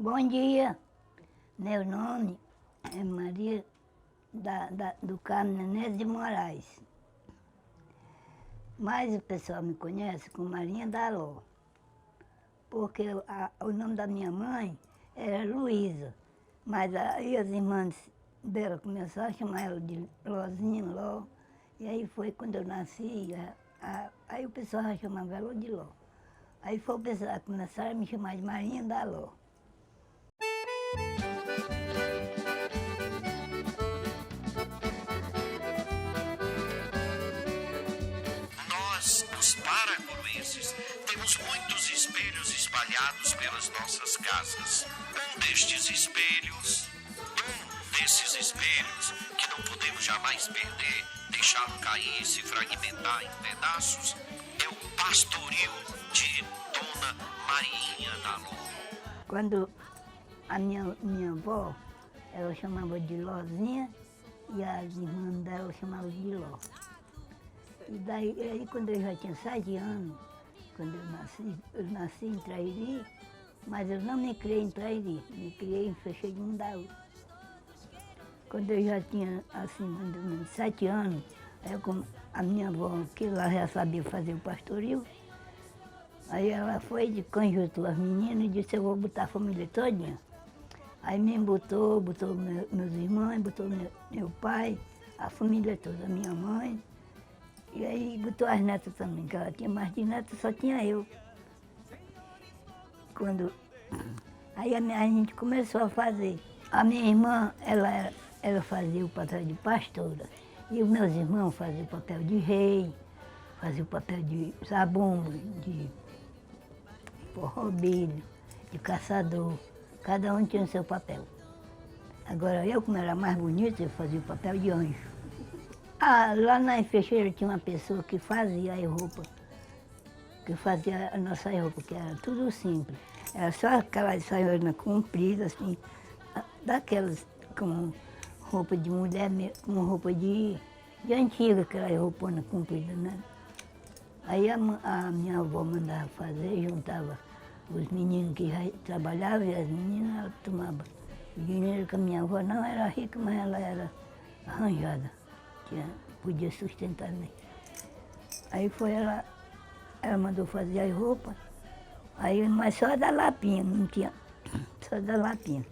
Bom dia, meu nome é Maria do Carmo Nenê de Moraes, mas o pessoal me conhece como Marinha da Ló, porque o nome da minha mãe era Luísa, mas aí as irmãs dela começaram a chamar ela de Lozinha, Ló, e aí foi quando eu nasci, aí o pessoal já chamava ela de Ló. Aí foi o pessoal começaram a me chamar de Marinha da Ló. Nós, os paracoruenses, temos muitos espelhos espalhados pelas nossas casas. Um desses espelhos que não podemos jamais perder, deixá-lo cair e se fragmentar em pedaços, é o pastoril de Dona Marinha da Ló. Quando a minha avó, ela chamava de Lozinha e as irmãs dela chamavam de Ló. E daí, aí quando eu já tinha 7 anos, quando eu nasci em Trairi, mas eu não me criei em Trairi, me criei em Feixeira de Mundaú. Quando eu já tinha, assim, mais ou menos 7 anos, aí a minha avó, que lá já sabia fazer o pastoril, aí ela foi de conjuntou as meninas e disse, eu vou botar a família todinha. Aí me botou meus irmãos, botou meu pai, a família toda, a minha mãe. E aí botou as netas também, que ela tinha mais de netas, só tinha eu. Aí a gente começou a fazer. A minha irmã, ela fazia o papel de pastora. E os meus irmãos faziam o papel de rei, faziam o papel de zabumba, de forrobilho, de caçador. Cada um tinha o seu papel. Agora eu, como era mais bonita, eu fazia o papel de anjo. Lá na Feixeira tinha uma pessoa que fazia as roupas, que fazia a nossa roupa, que era tudo simples. Era só aquelas saionas compridas, assim, daquelas com roupa de mulher, com roupa de antiga, aquelas rouponas compridas, né? Aí a minha avó mandava fazer, juntava os meninos que já trabalhavam e as meninas, ela tomava o dinheiro, que a minha avó não era rica, mas ela era arranjada. Podia sustentar, né? Aí foi ela mandou fazer as roupas, aí, mas só da lapinha, não tinha, só da lapinha.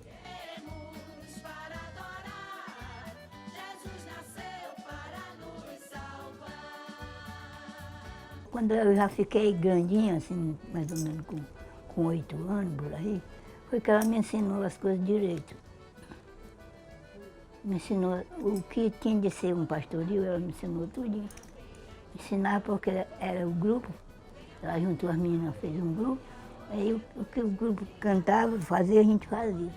Quando eu já fiquei grandinha, assim, mais ou menos com 8 anos, por aí, foi que ela me ensinou as coisas direito. Me ensinou o que tinha de ser um pastoril, ela me ensinou tudinho. Ensinava porque era o grupo, ela juntou as meninas, fez um grupo, aí o que o grupo cantava, fazia, a gente fazia.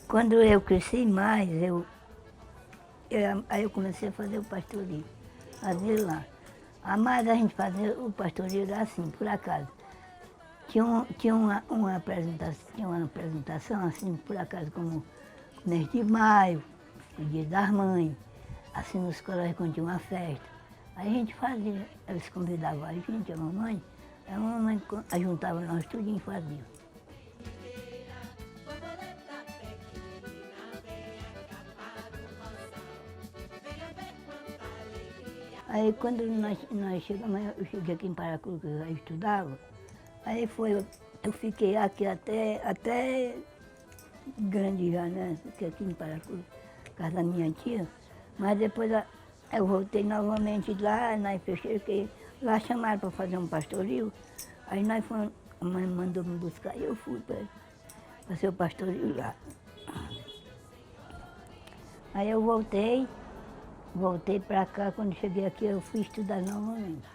Quando eu cresci mais, aí eu comecei a fazer o pastoril, fazer lá. Mas a gente fazia o pastoril era assim, por acaso. Tinha uma apresentação assim, por acaso, como mês de maio, o dia das mães, assim nos colégios quando tinha uma festa. Aí a gente fazia, eles convidavam a gente, a mamãe juntava nós tudinho e fazia. Aí quando nós chegamos, eu cheguei aqui em Paracuru, que eu já estudava, aí eu fiquei aqui até grande já, né? Fiquei aqui em Paracuru, casa da minha tia, mas depois eu voltei novamente lá na Feixeira, que lá chamaram para fazer um pastoril, aí nós fomos, a mãe mandou me buscar e eu fui para fazer o pastoril lá. Aí eu voltei para cá, quando cheguei aqui eu fui estudar novamente.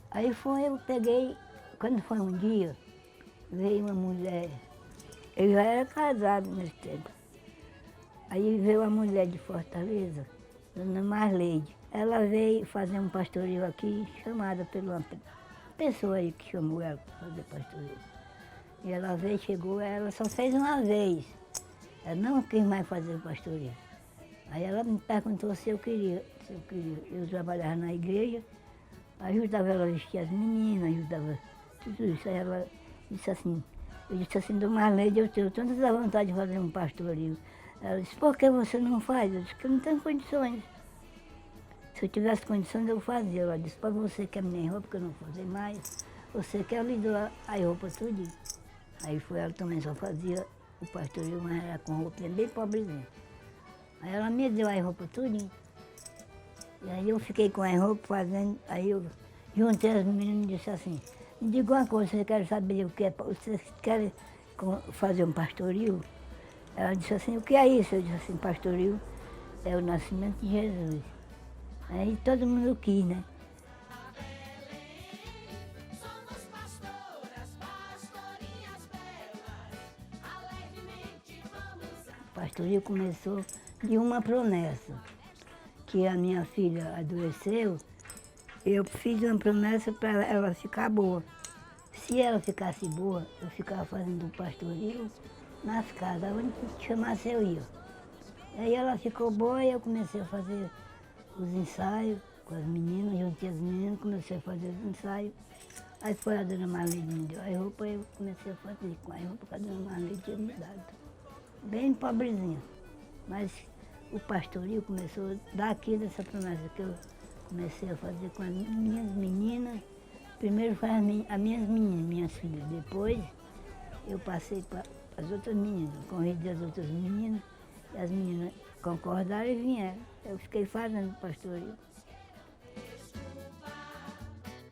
Aí eu peguei, quando foi um dia, veio uma mulher, eu já era casado nesse tempo. Aí veio uma mulher de Fortaleza, Dona Marleide. Ela veio fazer um pastoril aqui, chamada por uma pessoa aí que chamou ela para fazer pastoril. E ela veio, chegou, ela só fez uma vez. Ela não quis mais fazer o pastoril. Aí ela me perguntou se eu queria. Eu trabalhava na igreja, ajudava ela a vestir as meninas, ajudava tudo isso. Aí ela disse assim, Eu disse assim, Dona Marleide, eu tenho tanta vontade de fazer um pastoril. Ela disse, por que você não faz? Eu disse que eu não tenho condições. Se eu tivesse condições, eu fazia. Ela disse, para você que é minha roupa, que eu não vou fazer mais, você quer eu lhe dou as roupas tudinho. Aí foi, ela também só fazia o pastoril, mas era com roupinha bem pobrezinha. Aí ela me deu as roupas tudinho. E aí eu fiquei com as roupas fazendo, aí eu juntei as meninas e disse assim, me diga uma coisa, você quer saber o que é, vocês querem fazer um pastoril? Ela disse assim, o que é isso? Eu disse assim, pastoril é o nascimento de Jesus. Aí todo mundo quis, né? O pastoril começou de uma promessa, que a minha filha adoeceu, eu fiz uma promessa para ela ficar boa. Se ela ficasse boa, eu ficava fazendo o pastoril nas casas, onde chamasse eu ia. Aí ela ficou boa e eu comecei a fazer os ensaios com as meninas, juntei as meninas, comecei a fazer os ensaios. Aí foi a dona Marleide me deu a roupa e eu comecei a fazer com a roupa que a dona Marleide tinha me dado. Bem pobrezinha. Mas o pastoril começou daqui dessa promessa que eu comecei a fazer com as minhas meninas. Primeiro foi as minhas meninas, minhas filhas. Depois eu passei para as outras meninas, convidei as outras meninas, e as meninas concordaram e vieram. Eu fiquei fazendo pastoril.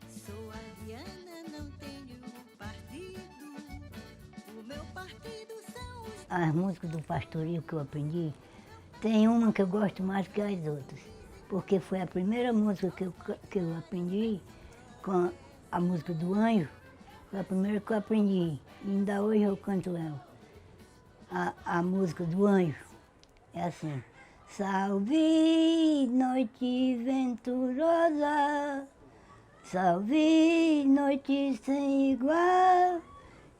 Sou Adriana, não tenho partido. O meu partido são os... As músicas do pastoril que eu aprendi, tem uma que eu gosto mais que as outras, porque foi a primeira música que eu aprendi, com a música do anjo, foi a primeira que eu aprendi, e ainda hoje eu canto ela. A música do anjo é assim, salve noite venturosa, salve noite sem igual,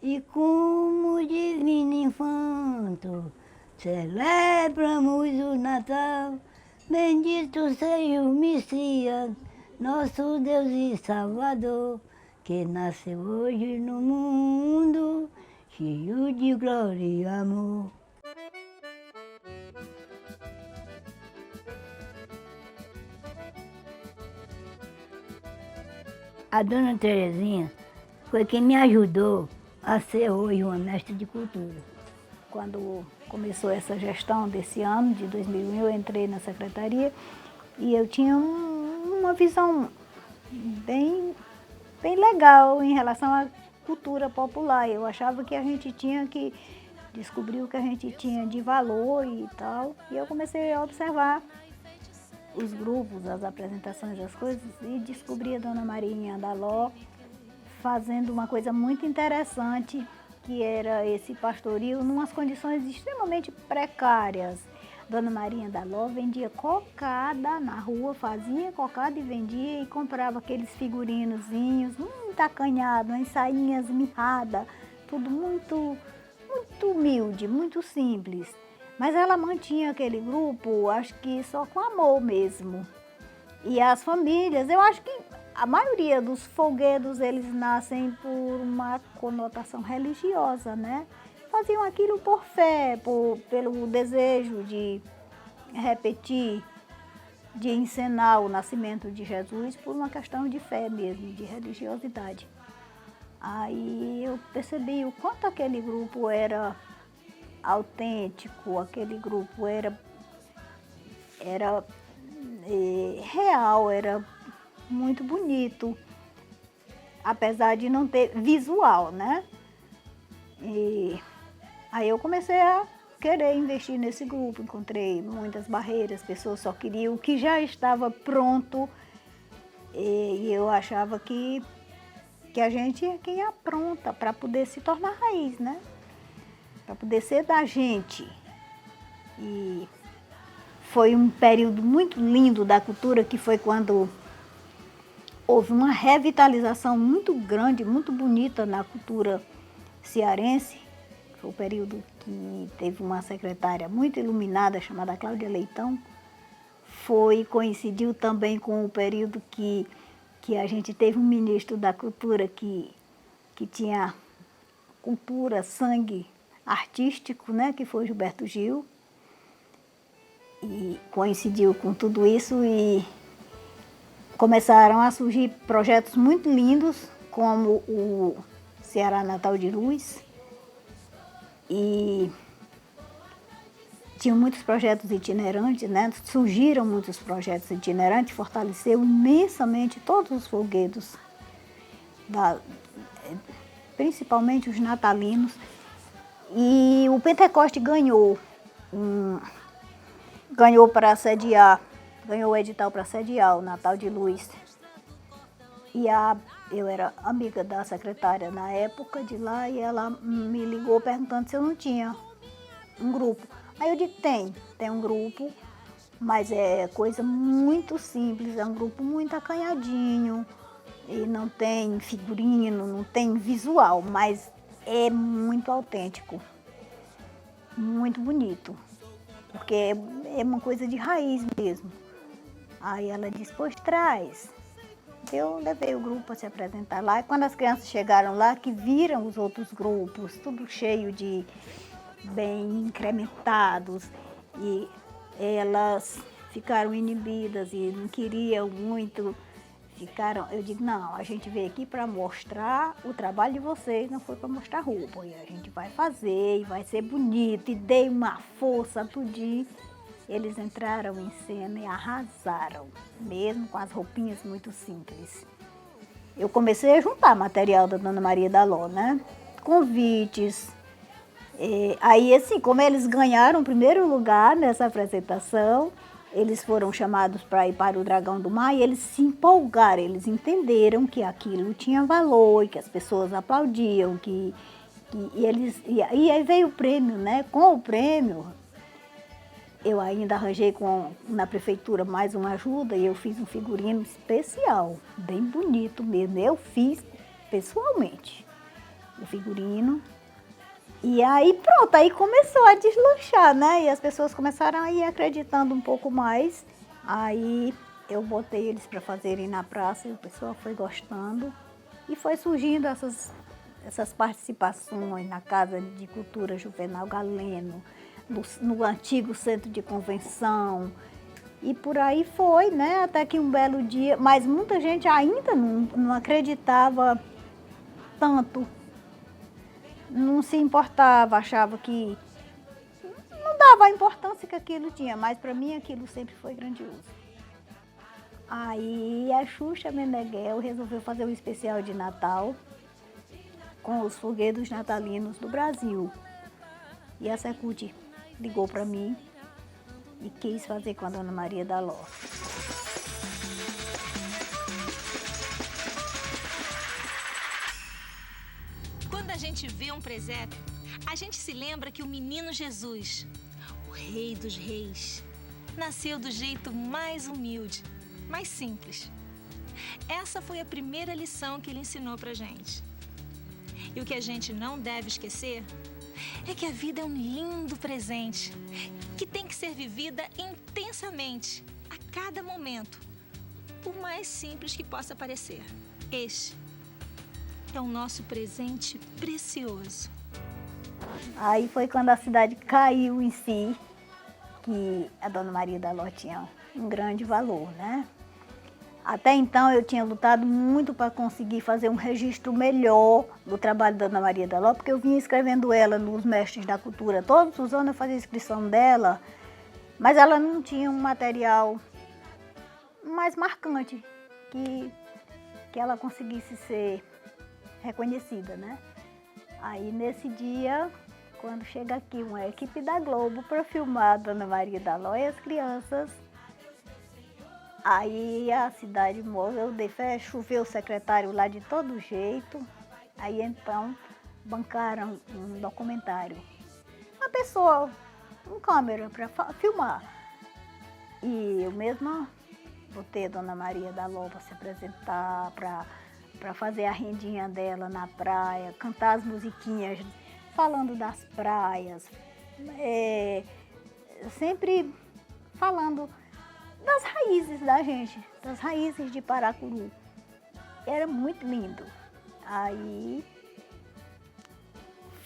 e como divino infanto, celebramos o Natal. Bendito seja o Messias, nosso Deus e Salvador, que nasceu hoje no mundo, cheio de glória e amor. A dona Terezinha foi quem me ajudou a ser hoje uma mestre de cultura. Quando começou essa gestão desse ano, de 2001, eu entrei na secretaria e eu tinha uma visão bem legal em relação à cultura popular. Eu achava que a gente tinha que descobrir o que a gente tinha de valor e tal. E eu comecei a observar os grupos, as apresentações das coisas e descobri a Dona Marinha Andaló fazendo uma coisa muito interessante, que era esse pastoril, numas condições extremamente precárias. Dona Marinha Andaló vendia cocada na rua, fazia cocada e vendia e comprava aqueles figurinozinhos, muito acanhado, umas sainhas mirradas, tudo muito humilde, muito simples. Mas ela mantinha aquele grupo, acho que só com amor mesmo. E as famílias, eu acho que a maioria dos folguedos, eles nascem por uma conotação religiosa, né? Faziam aquilo por fé, pelo desejo de repetir, de encenar o nascimento de Jesus por uma questão de fé mesmo, de religiosidade. Aí eu percebi o quanto aquele grupo era autêntico, aquele grupo era real, era muito bonito, apesar de não ter visual, né? E aí eu comecei a querer investir nesse grupo, encontrei muitas barreiras, pessoas só queriam o que já estava pronto e eu achava que a gente é quem apronta para poder se tornar raiz, né? Para poder ser da gente. E foi um período muito lindo da cultura, que foi quando houve uma revitalização muito grande, muito bonita na cultura cearense. Foi o período que teve uma secretária muito iluminada, chamada Cláudia Leitão. Coincidiu também com o período que a gente teve um ministro da cultura que tinha cultura, sangue artístico, né, que foi Gilberto Gil. E coincidiu com tudo isso e começaram a surgir projetos muito lindos, como o Ceará Natal de Luz. E tinham muitos projetos itinerantes, né? Surgiram muitos projetos itinerantes, fortaleceu imensamente todos os folguedos, principalmente os natalinos. E o Pentecoste ganhou para sediar, ganhou o edital para sediar o Natal de Luz. E eu era amiga da secretária na época de lá e ela me ligou perguntando se eu não tinha um grupo. Aí eu digo, tem um grupo, mas é coisa muito simples, é um grupo muito acanhadinho, e não tem figurino, não tem visual, mas é muito autêntico, muito bonito, porque é uma coisa de raiz mesmo. Aí ela disse, pois traz. Eu levei o grupo para se apresentar lá, e quando as crianças chegaram lá, que viram os outros grupos, tudo cheio de bem incrementados, e elas ficaram inibidas e não queriam muito, eu digo, não, a gente veio aqui para mostrar o trabalho de vocês, não foi para mostrar roupa, e a gente vai fazer, e vai ser bonito, e dei uma força, tudinho. Eles entraram em cena e arrasaram, mesmo com as roupinhas muito simples. Eu comecei a juntar material da Dona Maria da Ló, né? Convites. Aí, assim, como eles ganharam o primeiro lugar nessa apresentação, eles foram chamados para ir para o Dragão do Mar e eles se empolgaram, eles entenderam que aquilo tinha valor, que as pessoas aplaudiam, e aí veio o prêmio, né? Com o prêmio, eu ainda arranjei na prefeitura mais uma ajuda e eu fiz um figurino especial, bem bonito mesmo. Eu fiz pessoalmente o figurino. E aí pronto, aí começou a deslanchar, né? E as pessoas começaram a ir acreditando um pouco mais. Aí eu botei eles para fazerem na praça e o pessoal foi gostando. E foi surgindo essas participações na Casa de Cultura Juvenal Galeno, no antigo centro de convenção. E por aí foi, né? Até que um belo dia, mas muita gente ainda não acreditava tanto. Não se importava, achava que não dava a importância que aquilo tinha, mas para mim aquilo sempre foi grandioso. Aí a Xuxa Meneghel resolveu fazer um especial de Natal com os folguedos natalinos do Brasil. E a Secult ligou para mim e quis fazer com a Dona Maria da Ló. Quando a gente vê um presépio, a gente se lembra que o menino Jesus, o Rei dos Reis, nasceu do jeito mais humilde, mais simples. Essa foi a primeira lição que ele ensinou pra gente. E o que a gente não deve esquecer é que a vida é um lindo presente que tem que ser vivida intensamente, a cada momento, por mais simples que possa parecer. Este é o nosso presente precioso. Aí foi quando a cidade caiu em si, que a Dona Maria da Ló tinha um grande valor, né? Até então eu tinha lutado muito para conseguir fazer um registro melhor do trabalho da Dona Maria da Ló, porque eu vinha escrevendo ela nos Mestres da Cultura. Todos os anos eu fazia a inscrição dela, mas ela não tinha um material mais marcante, que ela conseguisse ser reconhecida, né? Aí nesse dia, quando chega aqui uma equipe da Globo para filmar a Dona Maria da Ló e as crianças, aí a cidade morreu, eu dei fé, choveu o secretário lá de todo jeito, aí então bancaram um documentário. Uma pessoa, um câmera para filmar. E eu mesma botei a Dona Maria da Ló para se apresentar, para fazer a rendinha dela na praia, cantar as musiquinhas falando das praias, sempre falando das raízes da gente, das raízes de Paracuru. Era muito lindo. Aí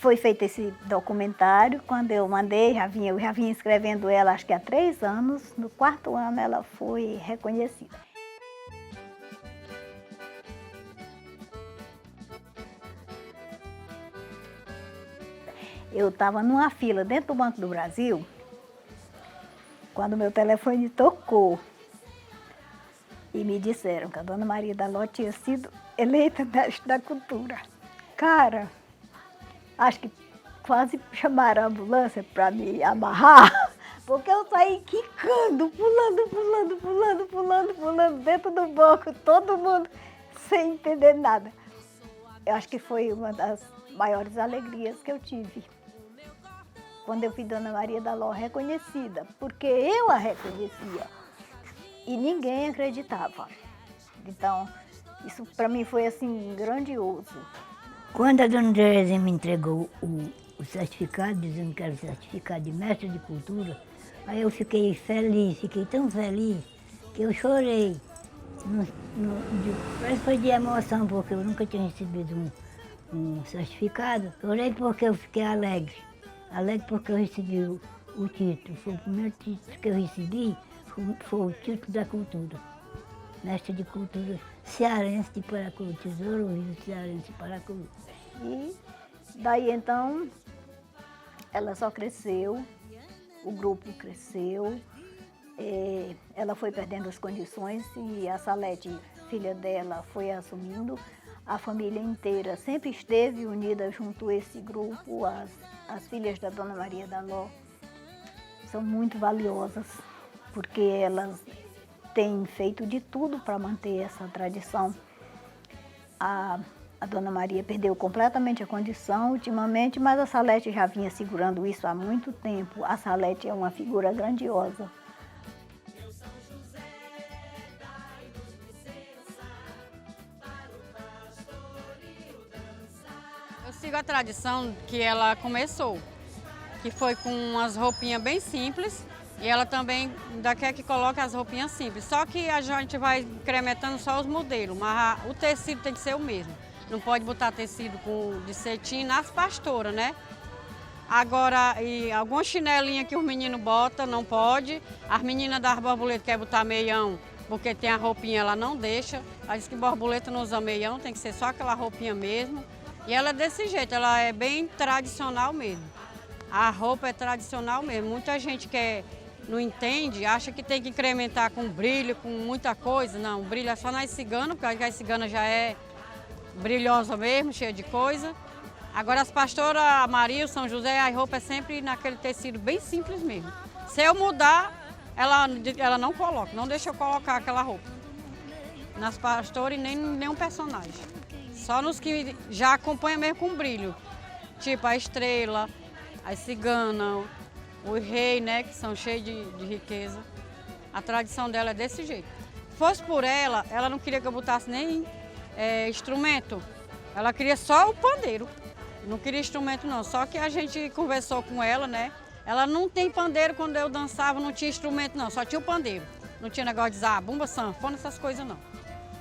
foi feito esse documentário. Quando eu mandei, eu já vinha escrevendo ela acho que há 3 anos. No 4º ano ela foi reconhecida. Eu estava numa fila dentro do Banco do Brasil, quando meu telefone tocou e me disseram que a Dona Maria da Ló tinha sido eleita mestre da cultura. Cara, acho que quase chamaram a ambulância para me amarrar, porque eu saí quicando, pulando dentro do banco, todo mundo sem entender nada. Eu acho que foi uma das maiores alegrias que eu tive, quando eu vi Dona Maria da Ló reconhecida, porque eu a reconhecia e ninguém acreditava. Então, isso para mim foi assim grandioso. Quando a Dona Terezinha me entregou o certificado, dizendo que era o certificado de mestre de cultura, aí eu fiquei feliz, fiquei tão feliz que eu chorei. Parece que foi de emoção, porque eu nunca tinha recebido um certificado. Chorei porque eu fiquei alegre. Alegre porque eu recebi o título. Foi o primeiro título que eu recebi, foi o título da cultura. Mestre de cultura cearense de Paracuru, Tesouro Rio Cearense de Paracuru. E daí então, ela só cresceu, o grupo cresceu, ela foi perdendo as condições e a Salete, filha dela, foi assumindo. A família inteira sempre esteve unida junto a esse grupo. As filhas da Dona Maria da Ló são muito valiosas, porque elas têm feito de tudo para manter essa tradição. A Dona Maria perdeu completamente a condição ultimamente, mas a Salete já vinha segurando isso há muito tempo. A Salete é uma figura grandiosa. Eu sigo a tradição que ela começou, que foi com umas roupinhas bem simples, e ela também ainda quer que coloque as roupinhas simples. Só que a gente vai incrementando só os modelos, mas o tecido tem que ser o mesmo. Não pode botar tecido de cetim nas pastoras, né? Agora, e alguma chinelinha que os meninos botam, não pode. As meninas das borboletas querem botar meião, porque tem a roupinha, ela não deixa. Ela diz que borboleta não usa meião, tem que ser só aquela roupinha mesmo. E ela é desse jeito, ela é bem tradicional mesmo. A roupa é tradicional mesmo. Muita gente que não entende, acha que tem que incrementar com brilho, com muita coisa. Não, o brilho é só nas ciganas, porque a cigana já é brilhosa mesmo, cheia de coisa. Agora as pastoras, a Maria, o São José, a roupa é sempre naquele tecido bem simples mesmo. Se eu mudar, ela não coloca, não deixa eu colocar aquela roupa. Nas pastoras e nem nenhum personagem. Só nos que já acompanham mesmo com brilho. Tipo a estrela, a cigana, o rei, né, que são cheios de riqueza. A tradição dela é desse jeito. Se fosse por ela, ela não queria que eu botasse nem instrumento. Ela queria só o pandeiro. Não queria instrumento não, só que a gente conversou com ela, né? Ela não tem pandeiro, quando eu dançava não tinha instrumento não, só tinha o pandeiro. Não tinha negócio de dizer, bumba, sanfona, essas coisas não.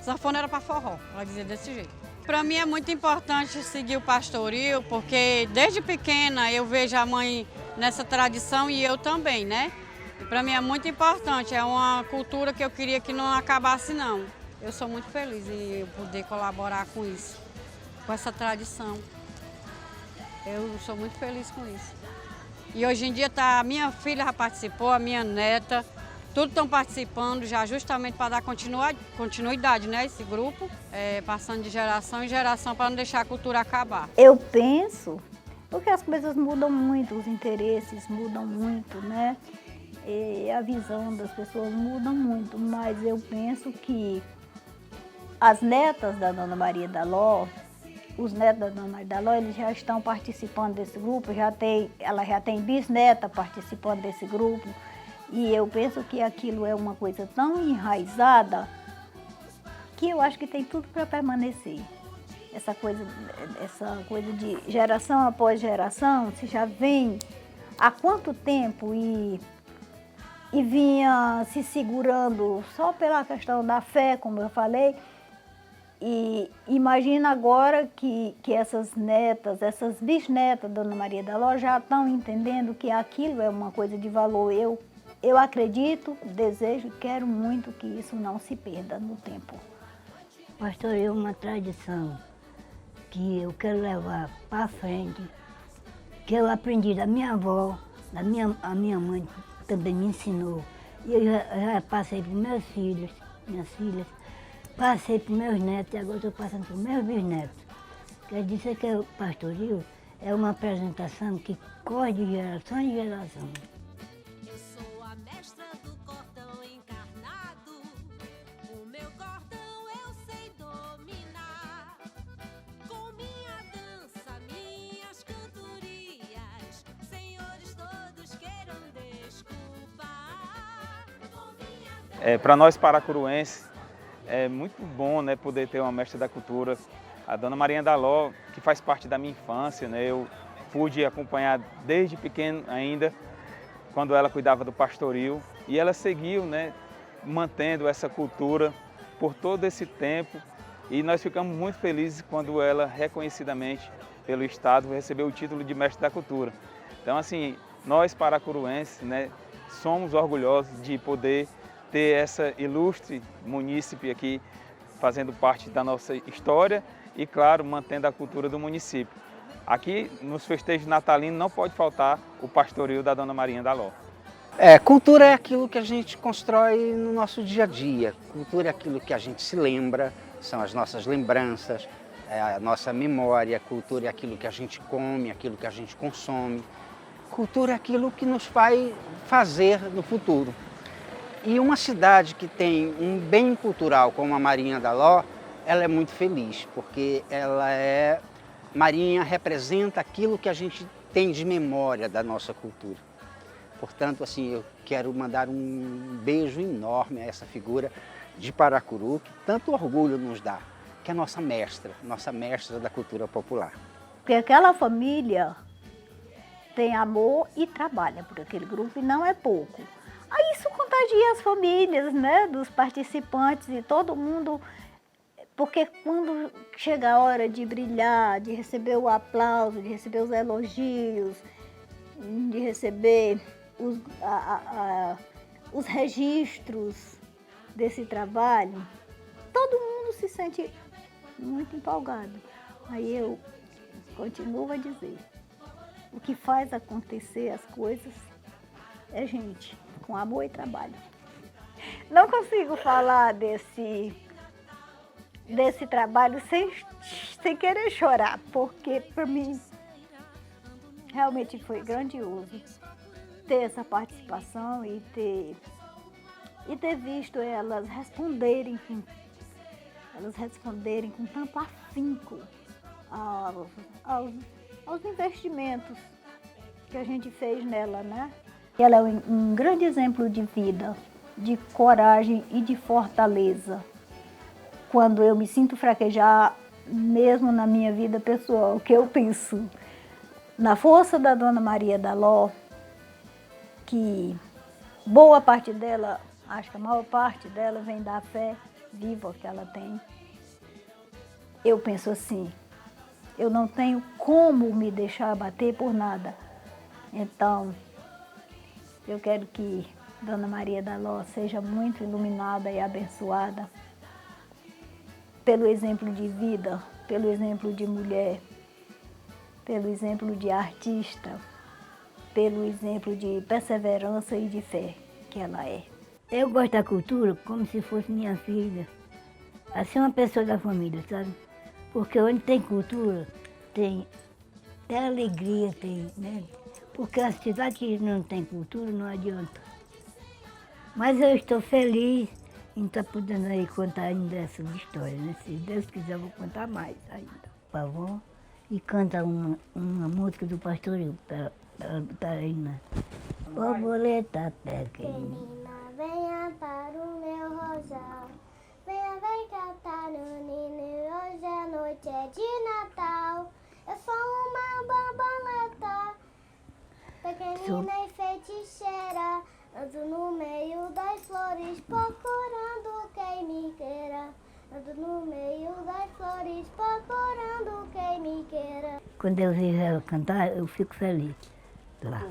Sanfona era para forró, ela dizia desse jeito. Para mim é muito importante seguir o pastoril, porque desde pequena eu vejo a mãe nessa tradição e eu também, né? E para mim é muito importante, é uma cultura que eu queria que não acabasse não. Eu sou muito feliz em poder colaborar com isso, com essa tradição. Eu sou muito feliz com isso. E hoje em dia a minha filha já participou, a minha neta, todos estão participando já justamente para dar continuidade, né, esse grupo, passando de geração em geração para não deixar a cultura acabar. Eu penso, porque as coisas mudam muito, os interesses mudam muito, né? E a visão das pessoas muda muito, mas eu penso que as netas da Dona Maria da Ló, os netos da Dona Maria da Ló, eles já estão participando desse grupo, ela já tem bisneta participando desse grupo. E eu penso que aquilo é uma coisa tão enraizada que eu acho que tem tudo para permanecer. Essa coisa de geração após geração, se já vem há quanto tempo e vinha se segurando só pela questão da fé, como eu falei, E imagina agora que essas netas, essas bisnetas da Dona Maria da Ló já estão entendendo que aquilo é uma coisa de valor. Eu acredito, desejo e quero muito que isso não se perda no tempo. Pastoreio é uma tradição que eu quero levar para frente, que eu aprendi da minha avó, a minha mãe também me ensinou. E eu já passei para meus filhos, minhas filhas, passei para meus netos e agora estou passando para meus bisnetos. Quer dizer que o pastoril é uma apresentação que corre de geração em geração. Eu sou a mestra do cordão encarnado. O meu cordão eu sei dominar. Com minha dança, minhas cantorias, senhores todos queiram desculpar. Para nós paracuruenses, é muito bom, né, poder ter uma mestra da cultura, a Dona Maria da Ló, que faz parte da minha infância, né, eu pude acompanhar desde pequeno ainda, quando ela cuidava do pastoril, e ela seguiu, né, mantendo essa cultura por todo esse tempo, e nós ficamos muito felizes quando ela, reconhecidamente pelo Estado, recebeu o título de mestre da cultura. Então, assim, nós paracuruenses, né, somos orgulhosos de poder ter essa ilustre munícipe aqui fazendo parte da nossa história e, claro, mantendo a cultura do município. Aqui, nos festejos natalinos, não pode faltar o pastoril da Dona Maria da Ló. Cultura é aquilo que a gente constrói no nosso dia a dia. Cultura é aquilo que a gente se lembra, são as nossas lembranças, é a nossa memória. Cultura é aquilo que a gente come, aquilo que a gente consome. Cultura é aquilo que nos vai fazer no futuro. E uma cidade que tem um bem cultural como a Marinha da Ló, ela é muito feliz, porque Marinha representa aquilo que a gente tem de memória da nossa cultura. Portanto, assim, eu quero mandar um beijo enorme a essa figura de Paracuru, que tanto orgulho nos dá, que é a nossa mestra da cultura popular. Porque aquela família tem amor e trabalha por aquele grupo, e não é pouco. Aí isso contagia as famílias, né, dos participantes e todo mundo, porque quando chega a hora de brilhar, de receber o aplauso, de receber os elogios, de receber os registros desse trabalho, todo mundo se sente muito empolgado. Aí eu continuo a dizer, o que faz acontecer as coisas é gente, com amor e trabalho. Não consigo falar desse trabalho sem querer chorar, porque para mim realmente foi grandioso ter essa participação e ter visto elas responderem com tanto afinco aos investimentos que a gente fez nela, né? Ela é um grande exemplo de vida, de coragem e de fortaleza. Quando eu me sinto fraquejar, mesmo na minha vida pessoal, que eu penso na força da Dona Maria da Ló, que boa parte dela, acho que a maior parte dela vem da fé viva que ela tem. Eu penso assim, eu não tenho como me deixar abater por nada. Então, eu quero que Dona Maria da Ló seja muito iluminada e abençoada pelo exemplo de vida, pelo exemplo de mulher, pelo exemplo de artista, pelo exemplo de perseverança e de fé que ela é. Eu gosto da cultura como se fosse minha filha, assim uma pessoa da família, sabe? Porque onde tem cultura, tem alegria, tem, né? Porque a cidade que não tem cultura não adianta. Mas eu estou feliz em estar podendo aí contar ainda essas histórias, né? Se Deus quiser, eu vou contar mais ainda. Por favor, e canta uma música do pastoril para aí, né? Borboleta pequenina, venha para o meu rosal. Venha, vem cantar no ninho, hoje a noite é de Natal. Eu sou uma borboleta, pequenina e feiticeira. Ando no meio das flores procurando quem me queira. Ando no meio das flores procurando quem me queira. Quando eu vejo ela cantar, eu fico feliz lá.